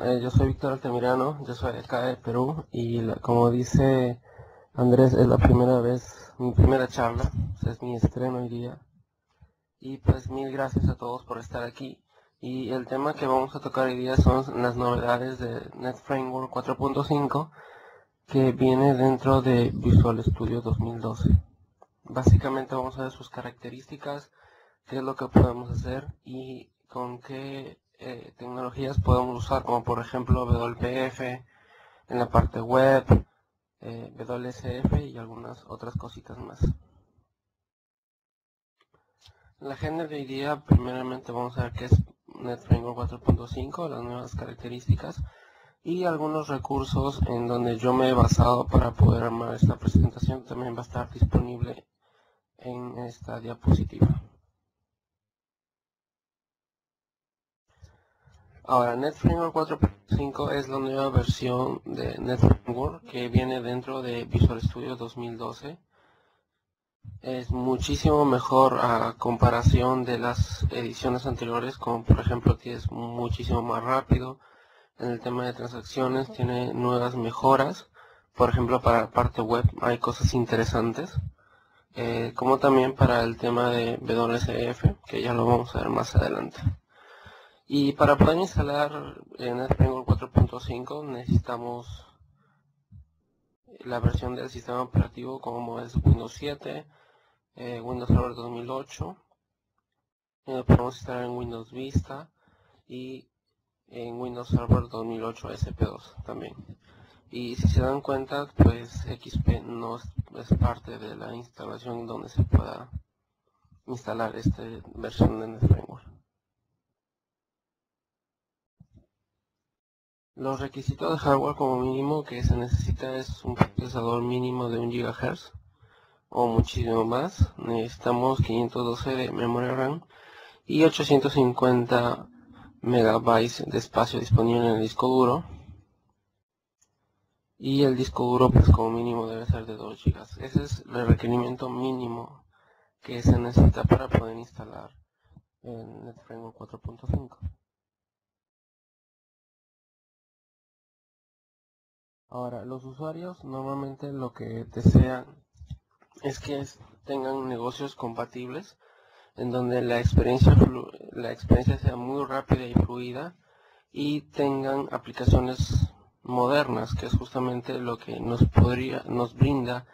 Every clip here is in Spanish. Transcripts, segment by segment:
yo soy Víctor Altamirano, yo soy acá de Perú y como dice Andrés, es la primera vez, mi primera charla, es mi estreno hoy día. Y pues mil gracias a todos por estar aquí. Y el tema que vamos a tocar hoy día son las novedades de NetFramework 4.5 que viene dentro de Visual Studio 2012. Básicamente vamos a ver sus características, qué es lo que podemos hacer y con qué tecnologías podemos usar, como por ejemplo WPF en la parte web, WSF y algunas otras cositas más. La agenda de hoy día, primeramente vamos a ver qué es NetFramework 4.5, las nuevas características y algunos recursos en donde yo me he basado para poder armar esta presentación. También va a estar disponible en esta diapositiva. Ahora, NetFramework 4.5 es la nueva versión de NetFramework que viene dentro de Visual Studio 2012. Es muchísimo mejor a comparación de las ediciones anteriores, como por ejemplo que es muchísimo más rápido. En el tema de transacciones tiene nuevas mejoras. Por ejemplo, para la parte web hay cosas interesantes. Como también para el tema de WSF, que ya lo vamos a ver más adelante. Y para poder instalar NetFramework 4.5 necesitamos la versión del sistema operativo como es Windows 7, Windows Server 2008, podemos instalar en Windows Vista y en Windows Server 2008 SP2 también. Y si se dan cuenta, pues XP no es parte de la instalación donde se pueda instalar esta versión de NetFramework. Los requisitos de hardware como mínimo que se necesita es un procesador mínimo de 1 GHz o muchísimo más. Necesitamos 512 de memoria RAM y 850 megabytes de espacio disponible en el disco duro. Y el disco duro pues como mínimo debe ser de 2 GB. Ese es el requerimiento mínimo que se necesita para poder instalar el NetFramework 4.5. Ahora, los usuarios normalmente lo que desean es que tengan negocios compatibles en donde la experiencia sea muy rápida y fluida y tengan aplicaciones modernas, que es justamente lo que nos brinda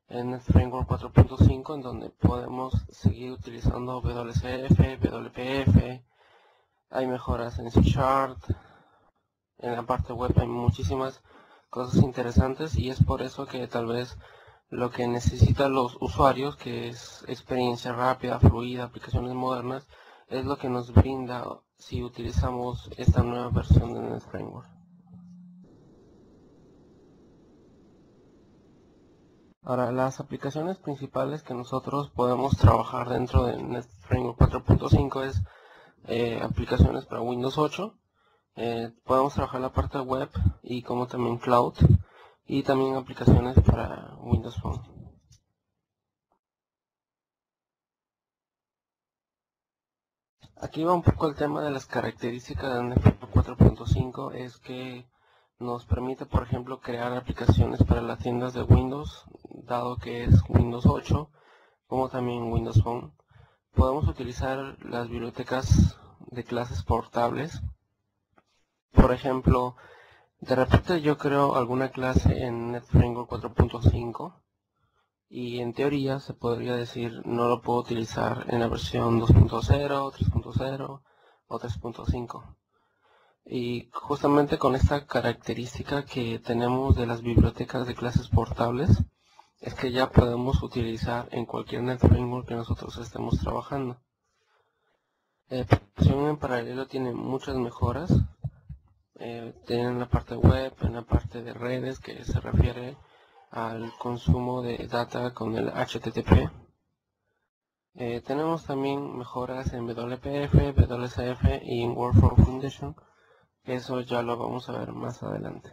en NetFramework 4.5, en donde podemos seguir utilizando WCF, WPF, hay mejoras en C#, en la parte web hay muchísimas cosas interesantes y es por eso que tal vez lo que necesitan los usuarios, que es experiencia rápida, fluida, aplicaciones modernas, es lo que nos brinda si utilizamos esta nueva versión de NetFramework. Ahora, las aplicaciones principales que nosotros podemos trabajar dentro de NetFramework 4.5 es aplicaciones para Windows 8. Podemos trabajar la parte web y como también cloud y también aplicaciones para Windows Phone. Aquí va un poco el tema de las características de NetFramework 4.5, es que nos permite por ejemplo crear aplicaciones para las tiendas de Windows, dado que es Windows 8, como también Windows Phone. Podemos utilizar las bibliotecas de clases portables. Por ejemplo, de repente yo creo alguna clase en NetFramework 4.5 y en teoría se podría decir no lo puedo utilizar en la versión 2.0, 3.0 o 3.5. Y justamente con esta característica que tenemos de las bibliotecas de clases portables es que ya podemos utilizar en cualquier NetFramework que nosotros estemos trabajando. Programación en paralelo tiene muchas mejoras. Tienen la parte web, en la parte de redes que se refiere al consumo de data con el HTTP. Tenemos también mejoras en WPF, WCF y en Workflow Foundation. Eso ya lo vamos a ver más adelante.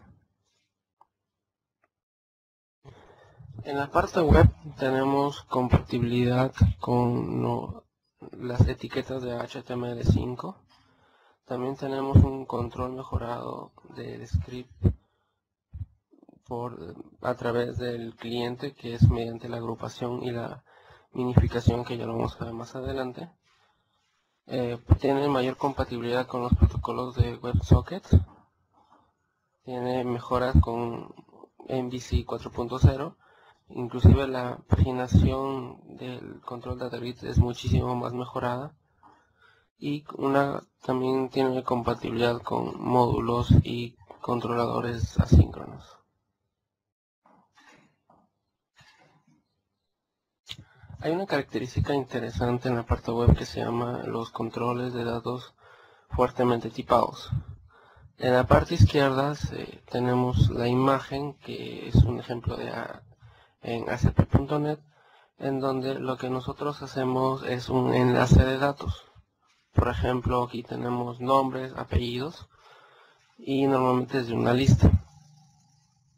En la parte web tenemos compatibilidad con las etiquetas de HTML5. También tenemos un control mejorado de script a través del cliente, que es mediante la agrupación y la minificación, que ya lo vamos a ver más adelante. Tiene mayor compatibilidad con los protocolos de WebSocket. Tiene mejoras con MVC 4.0. Inclusive la paginación del control data grid es muchísimo más mejorada. Y también tiene compatibilidad con módulos y controladores asíncronos. Hay una característica interesante en la parte web que se llama los controles de datos fuertemente tipados. En la parte izquierda tenemos la imagen, que es un ejemplo en ASP.NET, en donde lo que nosotros hacemos es un enlace de datos. Por ejemplo, aquí tenemos nombres, apellidos, y normalmente es de una lista.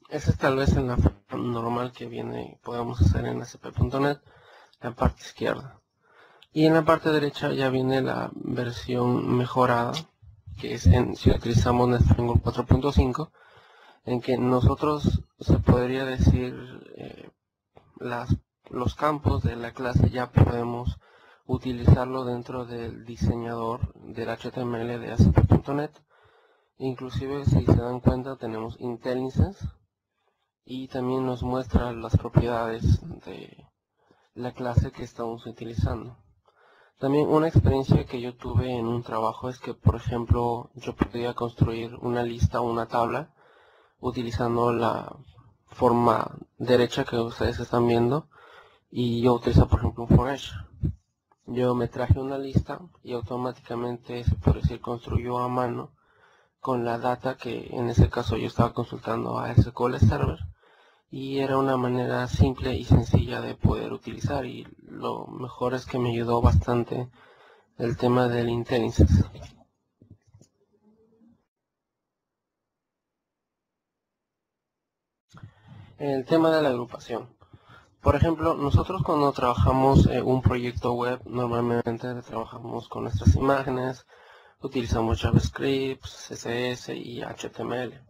Esa es tal vez en la forma normal que podemos hacer en ASP.NET, la parte izquierda. Y en la parte derecha ya viene la versión mejorada, que es si utilizamos NetFramework 4.5, en que nosotros, se podría decir, los campos de la clase ya podemos utilizarlo dentro del diseñador del HTML de ASP.NET. Inclusive, si se dan cuenta, tenemos IntelliSense y también nos muestra las propiedades de la clase que estamos utilizando. También una experiencia que yo tuve en un trabajo es que, por ejemplo, yo podía construir una lista o una tabla utilizando la forma derecha que ustedes están viendo, y yo utilizo, por ejemplo, un for each. Yo me traje una lista y automáticamente, se puede decir, construyó a mano con la data que en ese caso yo estaba consultando a SQL Server, y era una manera simple y sencilla de poder utilizar, y lo mejor es que me ayudó bastante el tema del IntelliSense. El tema de la agrupación. Por ejemplo, nosotros cuando trabajamos un proyecto web, normalmente trabajamos con nuestras imágenes, utilizamos JavaScript, CSS y HTML.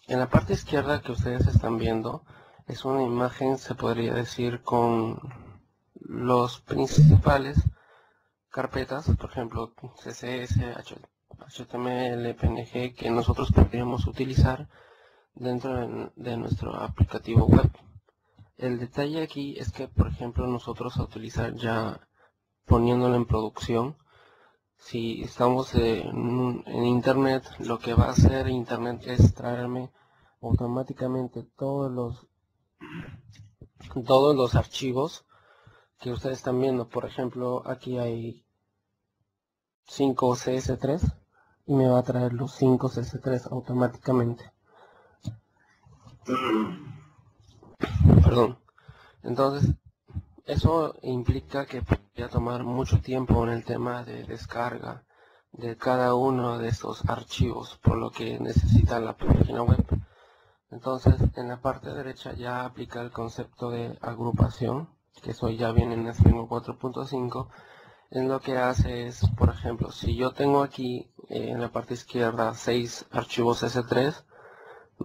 En la parte izquierda que ustedes están viendo es una imagen, se podría decir, con los principales carpetas, por ejemplo, CSS, HTML, PNG, que nosotros podríamos utilizar dentro de nuestro aplicativo web. El detalle aquí es que, por ejemplo, nosotros a utilizar ya poniéndolo en producción, si estamos en internet, lo que va a hacer internet es traerme automáticamente todos los archivos que ustedes están viendo. Por ejemplo, aquí hay 5 CS3 y me va a traer los 5 CS3 automáticamente. Perdón. Entonces, eso implica que podría tomar mucho tiempo en el tema de descarga de cada uno de estos archivos, por lo que necesita la página web. Entonces, en la parte derecha ya aplica el concepto de agrupación, que eso ya viene en NetFramework 4.5. En lo que hace es, por ejemplo, si yo tengo aquí en la parte izquierda 6 archivos S3,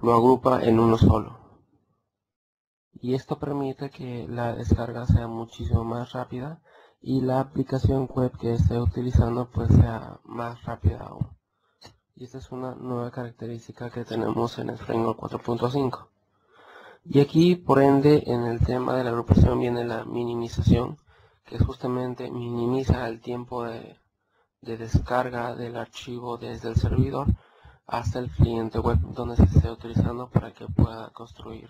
lo agrupa en uno solo. Y esto permite que la descarga sea muchísimo más rápida y la aplicación web que esté utilizando pues sea más rápida aún. Y esta es una nueva característica que tenemos en el Framework 4.5. Y aquí, por ende, en el tema de la agrupación viene la minimización, que justamente minimiza el tiempo de descarga del archivo desde el servidor hasta el cliente web donde se esté utilizando para que pueda construir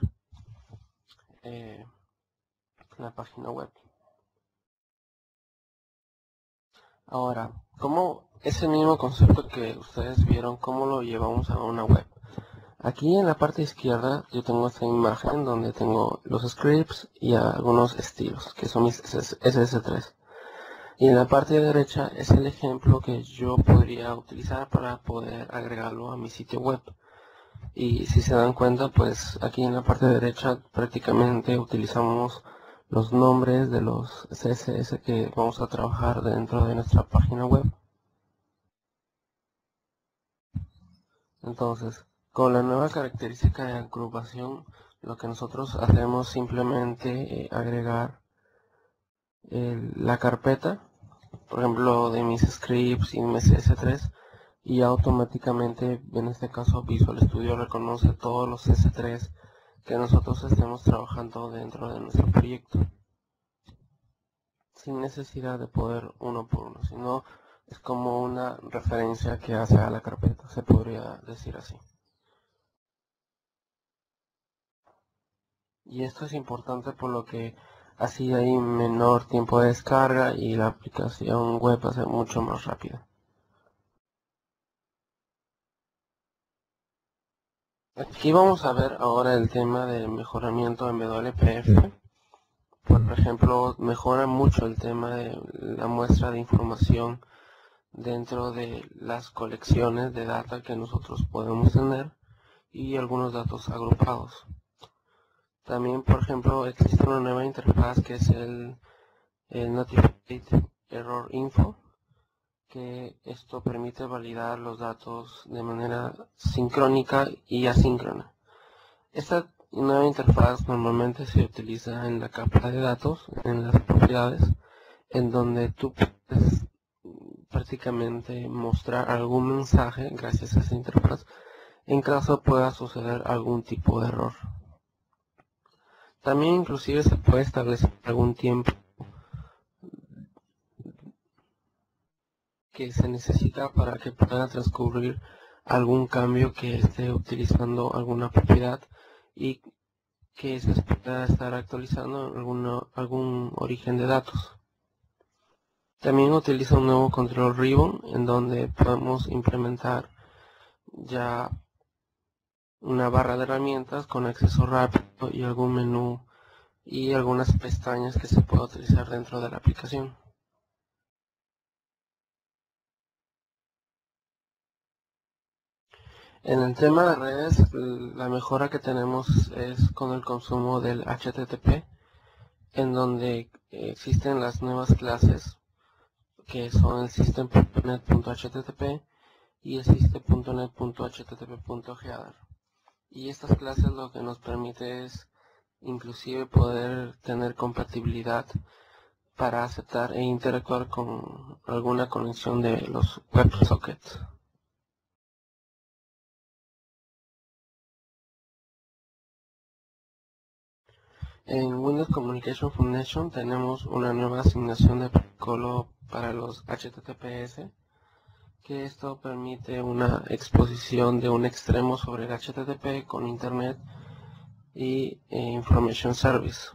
la página web. Ahora, ¿cómo ese mismo concepto que ustedes vieron, cómo lo llevamos a una web? Aquí en la parte izquierda yo tengo esta imagen donde tengo los scripts y algunos estilos, que son mis SS3. Y en la parte derecha es el ejemplo que yo podría utilizar para poder agregarlo a mi sitio web. Y si se dan cuenta, pues aquí en la parte derecha prácticamente utilizamos los nombres de los CSS que vamos a trabajar dentro de nuestra página web. Entonces, con la nueva característica de agrupación, lo que nosotros hacemos simplemente agregar la carpeta, por ejemplo, de mis scripts y mis S3, y automáticamente, en este caso, Visual Studio reconoce todos los S3 que nosotros estemos trabajando dentro de nuestro proyecto, sin necesidad de poder uno por uno, sino es como una referencia que hace a la carpeta, se podría decir así. Y esto es importante por lo que así hay menor tiempo de descarga y la aplicación web va a ser mucho más rápida. Aquí vamos a ver ahora el tema del mejoramiento en WPF. Por ejemplo, mejora mucho el tema de la muestra de información dentro de las colecciones de data que nosotros podemos tener y algunos datos agrupados. También, por ejemplo, existe una nueva interfaz que es el Notified Error Info, que esto permite validar los datos de manera sincrónica y asíncrona. Esta nueva interfaz normalmente se utiliza en la capa de datos, en las propiedades, en donde tú puedes prácticamente mostrar algún mensaje gracias a esa interfaz en caso pueda suceder algún tipo de error. También inclusive se puede establecer algún tiempo que se necesita para que pueda transcurrir algún cambio que esté utilizando alguna propiedad y que se pueda estar actualizando algún origen de datos. También utiliza un nuevo control ribbon en donde podemos implementar ya una barra de herramientas con acceso rápido y algún menú y algunas pestañas que se pueda utilizar dentro de la aplicación. En el tema de redes, la mejora que tenemos es con el consumo del HTTP, en donde existen las nuevas clases que son el system.net.http y el system.net.http.header. Y estas clases lo que nos permite es inclusive poder tener compatibilidad para aceptar e interactuar con alguna conexión de los WebSockets. En Windows Communication Foundation tenemos una nueva asignación de protocolo para los HTTPS, que esto permite una exposición de un extremo sobre el HTTP con Internet y Information Service.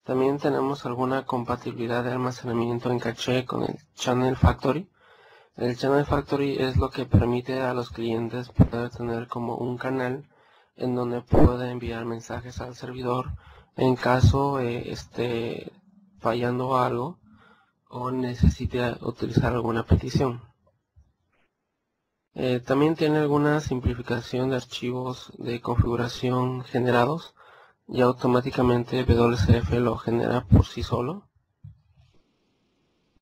También tenemos alguna compatibilidad de almacenamiento en caché con el Channel Factory. El Channel Factory es lo que permite a los clientes poder tener como un canal en donde puede enviar mensajes al servidor en caso esté fallando algo o necesite utilizar alguna petición. También tiene alguna simplificación de archivos de configuración generados y automáticamente WCF lo genera por sí solo.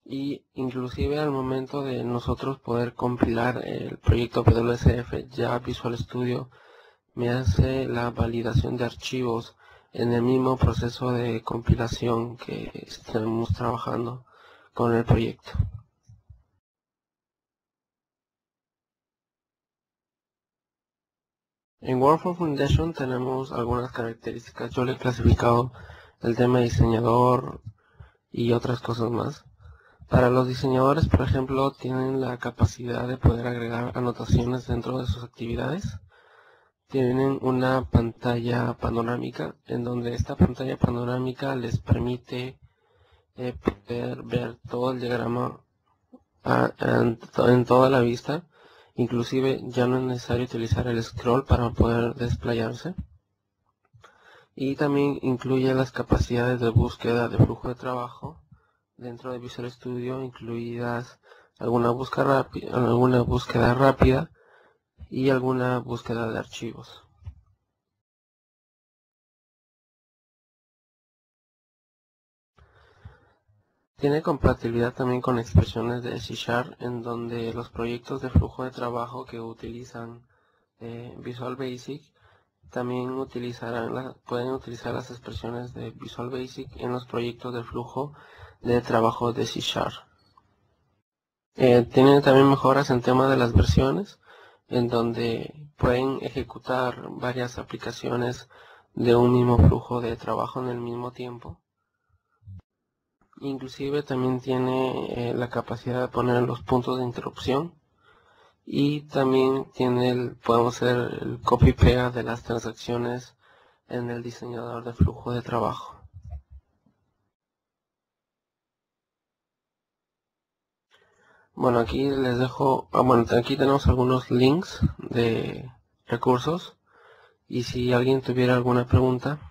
Y inclusive al momento de nosotros poder compilar el proyecto WCF, ya Visual Studio me hace la validación de archivos en el mismo proceso de compilación que estamos trabajando con el proyecto. En Workflow Foundation tenemos algunas características. Yo le he clasificado el tema de diseñador y otras cosas más. Para los diseñadores, por ejemplo, tienen la capacidad de poder agregar anotaciones dentro de sus actividades. Tienen una pantalla panorámica, en donde esta pantalla panorámica les permite poder ver todo el diagrama en toda la vista. Inclusive ya no es necesario utilizar el scroll para poder desplayarse. Y también incluye las capacidades de búsqueda de flujo de trabajo dentro de Visual Studio, incluidas alguna búsqueda rápida y alguna búsqueda de archivos. Tiene compatibilidad también con expresiones de C#, en donde los proyectos de flujo de trabajo que utilizan Visual Basic también pueden utilizar las expresiones de Visual Basic en los proyectos de flujo de trabajo de C#. Tienen también mejoras en tema de las versiones, en donde pueden ejecutar varias aplicaciones de un mismo flujo de trabajo en el mismo tiempo. Inclusive también tiene la capacidad de poner los puntos de interrupción, y también podemos hacer el copy-pega de las transacciones en el diseñador de flujo de trabajo. Bueno, aquí les dejo, aquí tenemos algunos links de recursos, y si alguien tuviera alguna pregunta,